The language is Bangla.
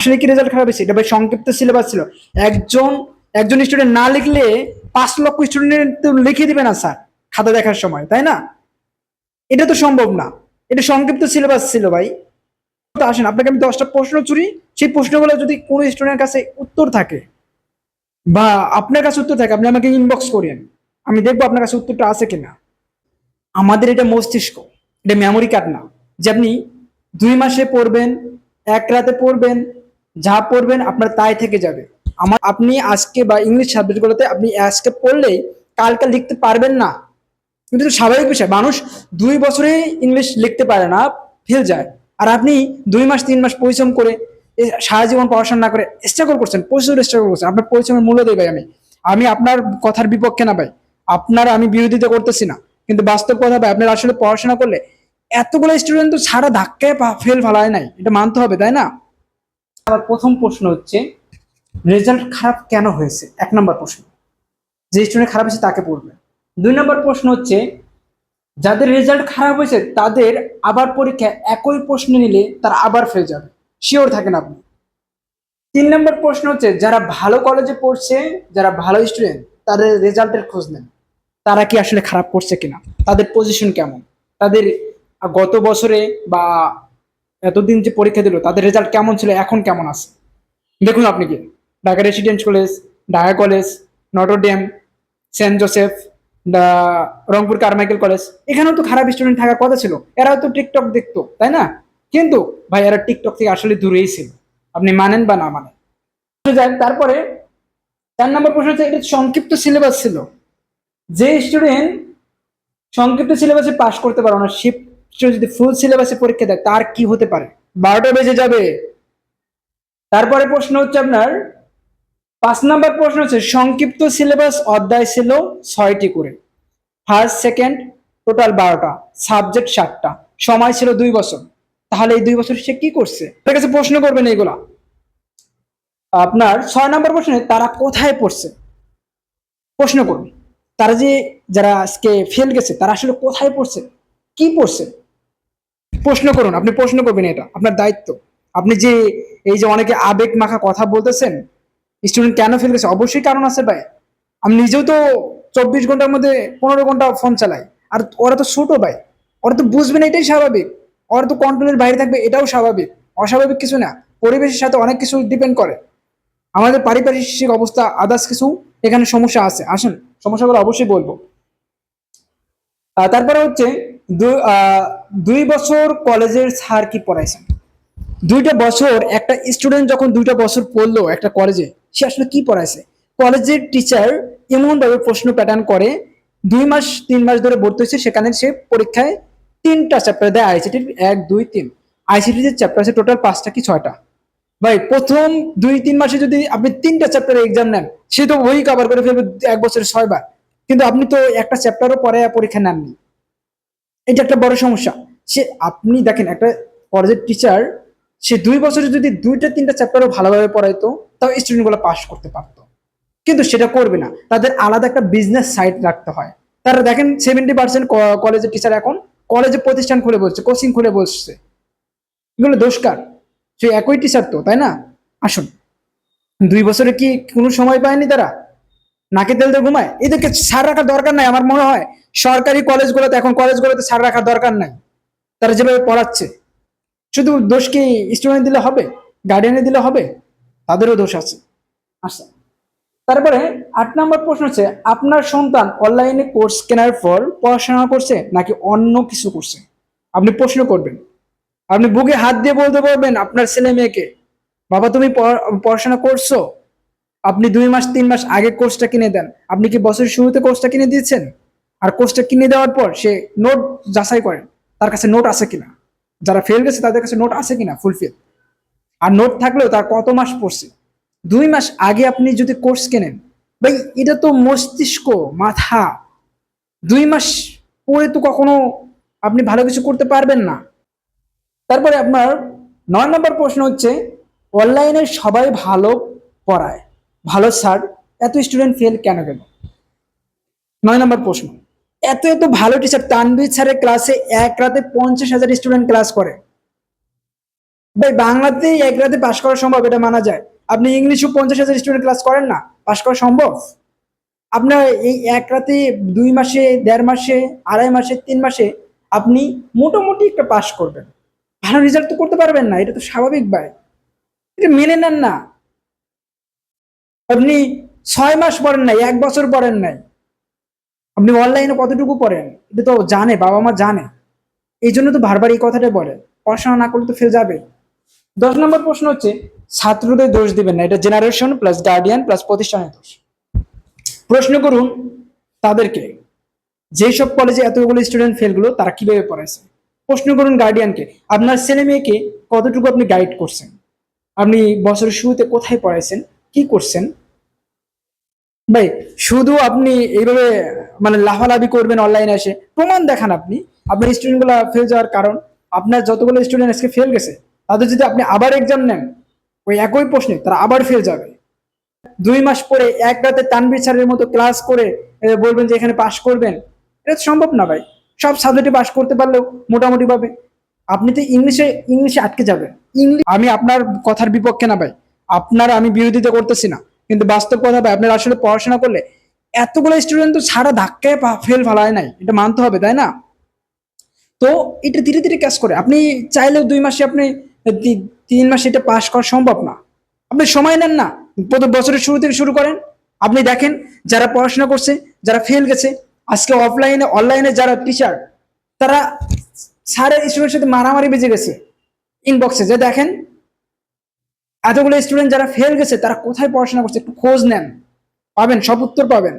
আসলে কি রেজাল্ট খারাপ হয়েছে? এটা ভাই সংক্ষিপ্ত সিলেবাস ছিল। একজন একজন স্টুডেন্ট না লিখলে 5 লক্ষ স্টুডেন্ট তো লিখে দিবে না স্যার খাতা দেখার সময়, তাই না? এটা তো সম্ভব না। এটা সংক্ষিপ্ত সিলেবাস ছিল ভাই। তো আসেন, আপনাকে আমি 10টা প্রশ্ন চুরি, সেই প্রশ্নগুলো যদি কোনো স্টুডেন্টের কাছে উত্তর থাকে বা আপনার কাছে উত্তর থাকে, আপনি আমাকে ইনবক্স করেন, আমি দেখবো আপনার কাছে উত্তরটা আছে কিনা। আমাদের এটা মস্তিষ্ক, এটা মেমোরি কার্ড না যে আপনি 2 মাসে পড়বেন, এক রাতে পড়বেন, যা পড়বেন আপনার তাই থেকে যাবে। আপনি আজকে বা ইংলিশ সাবজেক্টগুলোতে আপনি আজকে পড়লেই কালকে লিখতে পারবেন না, কিন্তু তো স্বাভাবিক বিষয়। মানুষ 2 বছরে ইংলিশ লিখতে পারে না, ফেল যায়। আর আপনি 2 মাস 3 মাস পরিশ্রম করে সারা জীবন পড়াশোনা না করে স্ট্রাগল করছেন, প্রচুর স্ট্রাগল করছেন, আপনার পরিশ্রমের মূল্য দেয় ভাই। আমি আমি আপনার কথার বিপক্ষে না ভাই, আপনার আমি বিরোধিতা করতেছি না, কিন্তু বাস্তব কথা ভাই, আপনার আসলে পড়াশোনা করলে এতগুলো স্টুডেন্ট তো সারা ধাক্কায় ফেল ফালায় নাই, এটা মানতে হবে, তাই না? আবার প্রথম প্রশ্ন হচ্ছে, রেজাল্ট খারাপ কেন হয়েছে? 1 নম্বর প্রশ্ন, যে স্টুডেন্ট খারাপ হয়েছে তাকে পড়বে। 2 নম্বর প্রশ্ন হচ্ছে, যাদের রেজাল্ট খারাপ হয়েছে তাদের আবার পরীক্ষা একই প্রশ্ন নিলে তারা আবার ফেল যাবে, শিওর থাকেন আপনি। 3 নম্বর প্রশ্ন হচ্ছে, যারা ভালো কলেজে পড়ছে, যারা ভালো স্টুডেন্ট, তাদের রেজাল্টের খোঁজ নেন, তারা কি আসলে খারাপ করছে কিনা, তাদের পজিশন কেমন, তাদের গত বছরে বা এতদিন যে পরীক্ষা দিল তাদের রেজাল্ট কেমন ছিল, এখন কেমন আছে দেখুন। আপনি কি Dhaka resident college, Dhaka college, Notre Dame, Saint Joseph, দা রংপুর কারমাইকেল কলেজ, এখানেও তো খারাপ স্টুডেন্ট থাকার কথা ছিল, এরাও তো টিকটক দেখতো, তাই না? কিন্তু ভাই এরা টিকটক থেকে আসলে দূরেই ছিল, আপনি মানেন বা না মানেন। তারপরে 4 নম্বর প্রশ্ন হচ্ছে, এটা সংক্ষিপ্ত সিলেবাস ছিল, যে স্টুডেন্ট সংক্ষিপ্ত সিলেবাসে পাশ করতে পারো না, সে যদি ফুল সিলেবাসে পরীক্ষা দেয় তার কি হতে পারে? 12টা বেজে যাবে। তারপরে প্রশ্ন হচ্ছে আপনার 5 নম্বর প্রশ্ন হচ্ছে, সংক্ষিপ্ত সিলেবাস অধ্যায় ছিল 6টি করে, ফার্স্ট সেকেন্ড টোটাল 12টা, সাবজেক্ট 7টা, সময় ছিল 2 বছর। তাহলে এই 2 বছর সে কি করছে? তার কাছে প্রশ্ন করবেন এইগুলা। আপনার 6 নম্বর প্রশ্নে, তারা কোথায় পড়ছে প্রশ্ন করুন। তারা যে যারা আজকে ফেল গেছে তারা আসলে কোথায় পড়ছে, কি পড়ছে, প্রশ্ন করুন। আপনি প্রশ্ন করবেন, এটা আপনার দায়িত্ব। আপনি যে এই যে অনেকে আবেগ মাখা কথা বলতেছেন, স্টুডেন্ট কেন ফেল গেছে, অবশ্যই কারণ আছে ভাই। আমি নিজেও তো 24 ঘন্টার মধ্যে 15 ঘন্টা ফোন চালাই, আর ওরা তো ছোট ভাই, ওরা তো বুঝবে না, এটাই স্বাভাবিক। ওরা তো কন্ট্রোলের বাইরে থাকবে, এটাও স্বাভাবিক, অস্বাভাবিক কিছু না। পরিবেশের সাথে অনেক কিছু ডিপেন্ড করে, আমাদের পারিপার্শ্বিক অবস্থা, আদার্স কিছু এখানে সমস্যা আছে। আসেন, সমস্যাগুলো অবশ্যই বলবো। তারপরে হচ্ছে 2 বছর কলেজের স্যার কি পড়াইছেন? 2টা বছর একটা স্টুডেন্ট যখন 2টা বছর পড়লো একটা কলেজে, সে আসলে কি পড়াইছে? কলেজের টিচার এমন ভাবে প্রশ্ন প্যাটার্ন করে, 2 মাস 3 মাস ধরে ভর্তি হয়েছে, সেখানে সে পরীক্ষায় 3টা চ্যাপ্টার দেয় আইসিটির, 1 2 3। আইসিটির যে চ্যাপ্টার আছে টোটাল 5টা কি 6টা। ভাই প্রথম 2 3 মাসে যদি আপনি 3টা চ্যাপ্টারে এক্সাম নেন, সে তো বই কভার করে ফেলবে 1 বছরে 6বার। কিন্তু আপনি তো একটা চ্যাপ্টারও পরে পরীক্ষা নেননি, এটা একটা বড় সমস্যা। সে আপনি দেখেন, একটা কলেজের টিচার সে 2 বছরে যদি 2টা 3টা চ্যাপ্টারও ভালোভাবে পড়াইতো, তাও স্টুডেন্ট গুলো পাস করতে পারতো। কিন্তু সেটা করবে না, তাদের আলাদা একটা বিজনেস সাইট রাখতে হয়। তারা দেখেন 70% কলেজের টিচার এখন কলেজে প্রতিষ্ঠান খুলে বলছে, কোচিং খুলে বসছে, এগুলো দোষকার। সে একই টিচার তো, তাই না? আসুন, 2 বছরে কি কোনো সময় পায়নি তারা? নাকে তেল দিয়ে ঘুমায়? এদেরকে ছাড় রাখার দরকার নাই আমার মনে হয়। সরকারি কলেজগুলোতে, এখন কলেজগুলোতে ছাড় রাখার দরকার নাই, তারা যেভাবে পড়াচ্ছে। শুধু দোষ কি স্টুডেন্ট দিলে হবে, গার্ডিয়ানে দিলে হবে? তাদেরও দোষ আছে। আচ্ছা, তারপরে 8 নম্বর প্রশ্ন হচ্ছে, আপনার সন্তান অনলাইনে কোর্স কেনার পর পড়াশোনা করছে নাকি অন্য কিছু করছে? আপনি প্রশ্ন করবেন, আপনি বুকে হাত দিয়ে বলতে পারবেন আপনার ছেলে মেয়েকে, বাবা তুমি পড়াশোনা করছো? আপনি 2 মাস 3 মাস আগে কোর্সটা কিনে দেন। আপনি কি বছরের শুরুতে কোর্সটা কিনে দিয়েছেন? আর কোর্সটা কিনে দেওয়ার পর সে নোট যাচাই করেন, তার কাছে নোট আছে কিনা, যারা ফেল গেছে তাদের কাছে নোট আছে কিনা ফুলফিল। আর নোট থাকলেও তার কত মাস পড়ছে। 2 মাস আগে আপনি যদি কোর্স কেনেন, ভাই এটা তো মস্তিষ্ক, মাথা। 2 মাস পরে তো কখনো আপনি ভালো কিছু করতে পারবেন না। তারপরে আপনার 9 নম্বর প্রশ্ন হচ্ছে, অনলাইনে সবাই ভালো পড়ায়, ভালো স্যার, এত স্টুডেন্ট ফেল কেন গেল? 9 নম্বর প্রশ্ন, এত এত ভালো টিচার, তানভীর স্যারের ক্লাসে এক রাতে 50,000 স্টুডেন্ট ক্লাস করে, ভাই বাংলাতেই এক রাতে পাশ করা সম্ভব, এটা মানা যায়। আপনি ইংলিশও 50,000 স্টুডেন্ট ক্লাস করেন না, পাশ করা সম্ভব? আপনার এই এক রাতে 2 মাসে, 1.5 মাসে, 2.5 মাসে, 3 মাসে আপনি মোটামুটি একটা পাশ করবেন। ভালো রেজাল্ট তো করতে পারবেন না, এটা তো স্বাভাবিক ভাই, এটা মেনে নেন না। আপনি 6 মাস পড়েন নাই, 1 বছর পড়েন নাই, আপনি অনলাইনে কতটুকু পড়েন এটা তো জানে, বাবা মা জানে। এই জন্য তো বারবার এই কথাটা বলে, পড়াশোনা না করলে তো ফেল যাবে। 10 নম্বর প্রশ্ন হচ্ছে, ছাত্রদের দোষ দিবেন না, এটা জেনারেশন প্লাস গার্ডিয়ান প্লাস প্রতিষ্ঠানের দোষ। প্রশ্ন করুন তাদেরকে, যেসব কলেজে এতগুলো স্টুডেন্ট ফেল গুলো তারা কিভাবে পড়াইছে। প্রশ্ন করুন গার্ডিয়ানকে, আপনার ছেলে মেয়েকে কতটুকু আপনি গাইড করছেন, আপনি বছরের শুরুতে কোথায় পড়াইছেন, কি করছেন। ভাই শুধু আপনি এইভাবে মানে লাফালাফি করবেন অনলাইনে এসে, প্রমাণ দেখান আপনি। আপনার স্টুডেন্ট গুলা ফেল যাওয়ার কারণ, আপনার যতগুলো স্টুডেন্ট আজকে ফেল গেছে তাদের যদি আপনি আবার এক্সাম নেন ওই একই প্রশ্নে, তারা আবার ফেল যাবে। 2 মাস পরে এক রাতে তানভীর স্যারের মতো ক্লাস করে বলবেন যে এখানে পাশ করবেন, এটা তো সম্ভব না ভাই। সব সাবজেক্টে পাশ করতে পারলেও মোটামুটি ভাবে আপনি তো ইংলিশে ইংলিশে আটকে যাবেন। ইংলিশ, আমি আপনার কথার বিপক্ষে না ভাই, আপনার আমি বিরোধিতা করতেছি না, কিন্তু বাস্তব কথা ভাই, আপনার আসলে পড়াশোনা করলে এতগুলো স্টুডেন্ট তো সারা ধাক্কায় ফেল ফেলায় নাই, এটা মানতে হবে তাই না? তো এটা ধীরে ধীরে কাজ করে, আপনি চাইলেও 2 মাসে আপনি 3 মাসে এটা পাস করা সম্ভব না। আপনি সময় নেন না, প্রথম বছরের শুরু থেকে শুরু করেন। আপনি দেখেন যারা পড়াশোনা করছে, যারা ফেল গেছে, আজকে অফলাইনে অনলাইনে যারা টিচার, তারা স্যারের স্টুডেন্টের সাথে মারামারি বেজে গেছে ইনবক্সে, যে দেখেন এতগুলো স্টুডেন্ট যারা ফেল গেছে তারা কোথায় পড়াশোনা করছে, একটু খোঁজ নেন, পাবেন, সব উত্তর পাবেন।